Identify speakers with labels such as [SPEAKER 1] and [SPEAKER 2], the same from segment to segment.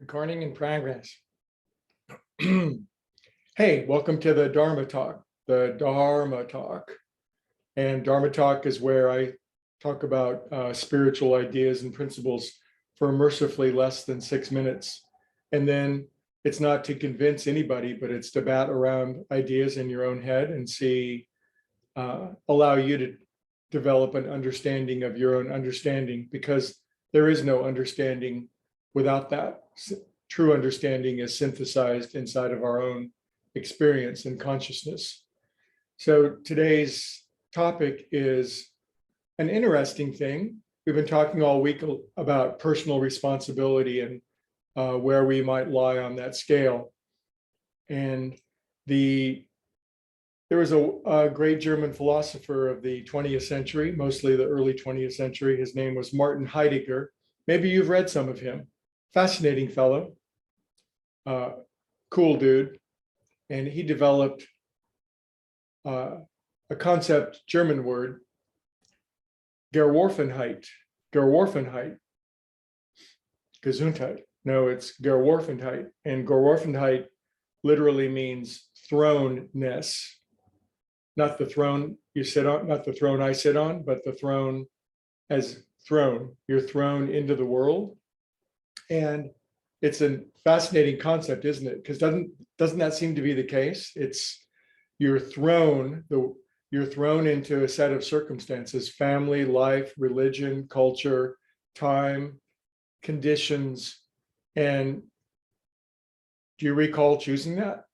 [SPEAKER 1] Recording in progress. Hey, welcome to the Dharma Talk, And Dharma Talk is where I talk about spiritual ideas and principles for mercifully less than 6 minutes. And then it's not to convince anybody, but it's to bat around ideas in your own head and allow you to develop an understanding of your own understanding, because there is no understanding without that. True understanding is synthesized inside of our own experience and consciousness. So today's topic is an interesting thing. We've been talking all week about personal responsibility and where we might lie on that scale. And there was a great German philosopher of the 20th century, mostly the early 20th century. His name was Martin Heidegger. Maybe you've read some of him. Fascinating fellow, cool dude. And he developed a concept, German word, Gerworfenheit, Gesundheit. No, it's Gerworfenheit. And Gerworfenheit literally means thrownness. Not the throne you sit on, not the throne I sit on, but the throne as thrown. You're thrown into the world. And it's a fascinating concept, isn't it? Because doesn't that seem to be the case? It's you're thrown into a set of circumstances: family, life, religion, culture, time, conditions. And do you recall choosing that?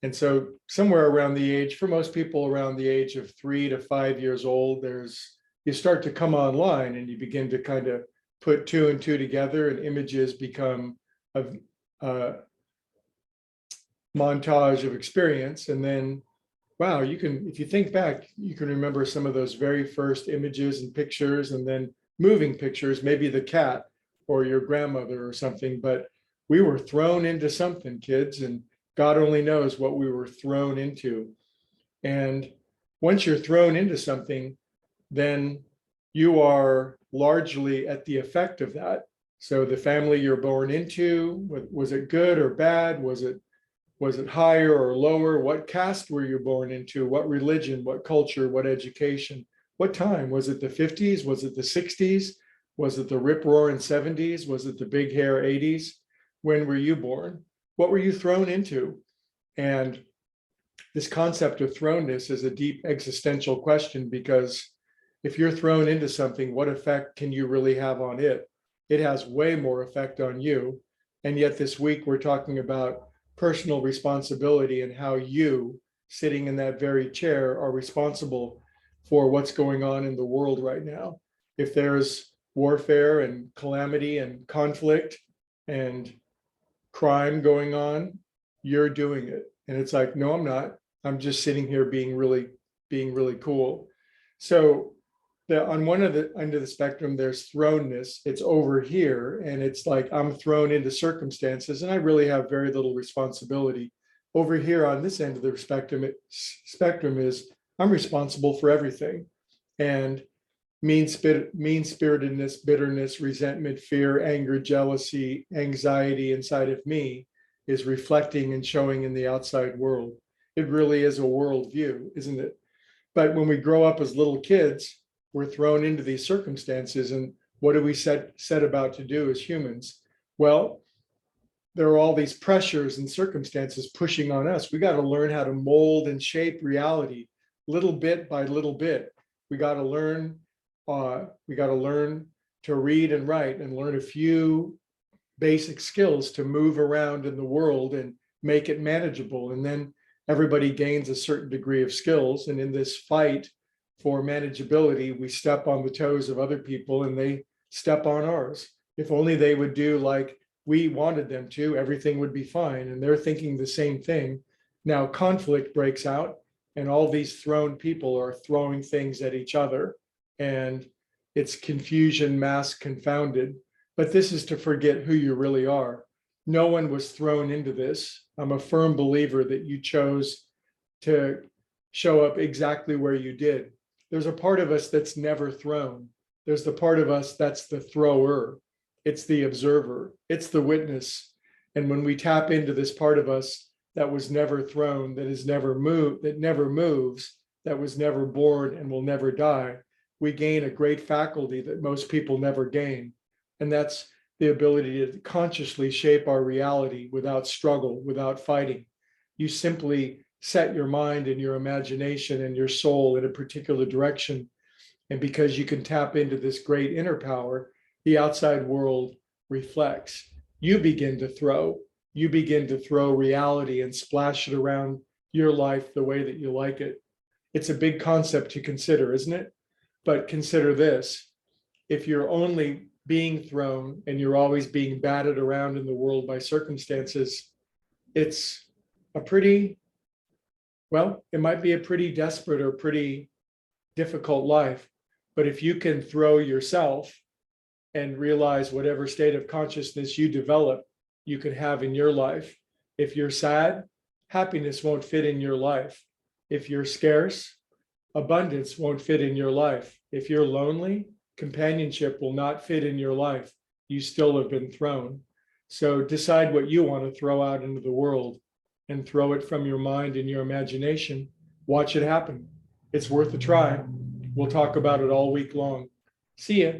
[SPEAKER 1] And so somewhere around the age, for most people around the age of 3 to 5 years old, you start to come online and you begin to kind of put 2 and 2 together, and images become a montage of experience. And then, wow, if you think back, you can remember some of those very first images and pictures, and then moving pictures, maybe the cat or your grandmother or something. But we were thrown into something, kids, and God only knows what we were thrown into. And once you're thrown into something, then you are largely at the effect of that. So the family you're born into, was it good or bad? Was it higher or lower? What caste were you born into? What religion, what culture, what education, what time? Was it the 50s? Was it the 60s? Was it the rip-roaring 70s? Was it the big hair 80s? When were you born? What were you thrown into? And this concept of thrownness is a deep existential question, because if you're thrown into something, what effect can you really have on it? It has way more effect on you. And yet this week we're talking about personal responsibility and how you, sitting in that very chair, are responsible for what's going on in the world right now. If there's warfare and calamity and conflict and crime going on, you're doing it. And it's like, no, I'm not. I'm just sitting here being really cool. So on one end of the spectrum, there's thrownness. It's over here, and it's like I'm thrown into circumstances, and I really have very little responsibility. Over here on this end of the spectrum is I'm responsible for everything, and mean-spiritedness, bitterness, resentment, fear, anger, jealousy, anxiety inside of me is reflecting and showing in the outside world. It really is a worldview, isn't it? But when we grow up as little kids, we're thrown into these circumstances, and what do we set about to do as humans? Well, there are all these pressures and circumstances pushing on us. We got to learn how to mold and shape reality little bit by little bit. We got to learn to read and write, and learn a few basic skills to move around in the world and make it manageable. And then everybody gains a certain degree of skills. And in this fight for manageability, we step on the toes of other people and they step on ours. If only they would do like we wanted them to, everything would be fine. And they're thinking the same thing. Now conflict breaks out, and all these thrown people are throwing things at each other, and it's confusion, mass confounded. But this is to forget who you really are. No one was thrown into this. I'm a firm believer that you chose to show up exactly where you did. There's a part of us that's never thrown. There's the part of us that's the thrower. It's the observer. It's the witness. And when we tap into this part of us that was never thrown, that is never moved, that never moves, that was never born and will never die, we gain a great faculty that most people never gain. And that's the ability to consciously shape our reality without struggle, without fighting. You simply set your mind and your imagination and your soul in a particular direction. And because you can tap into this great inner power, the outside world reflects. You begin to throw reality and splash it around your life the way that you like it. It's a big concept to consider, isn't it? But consider this: if you're only being thrown and you're always being batted around in the world by circumstances, it's a pretty, well, it might be a pretty desperate or pretty difficult life. But if you can throw yourself and realize whatever state of consciousness you develop, you can have in your life. If you're sad, happiness won't fit in your life. If you're scarce, abundance won't fit in your life. If you're lonely, companionship will not fit in your life. You still have been thrown. So decide what you want to throw out into the world and throw it from your mind and your imagination. Watch it happen. It's worth a try. We'll talk about it all week long. See ya.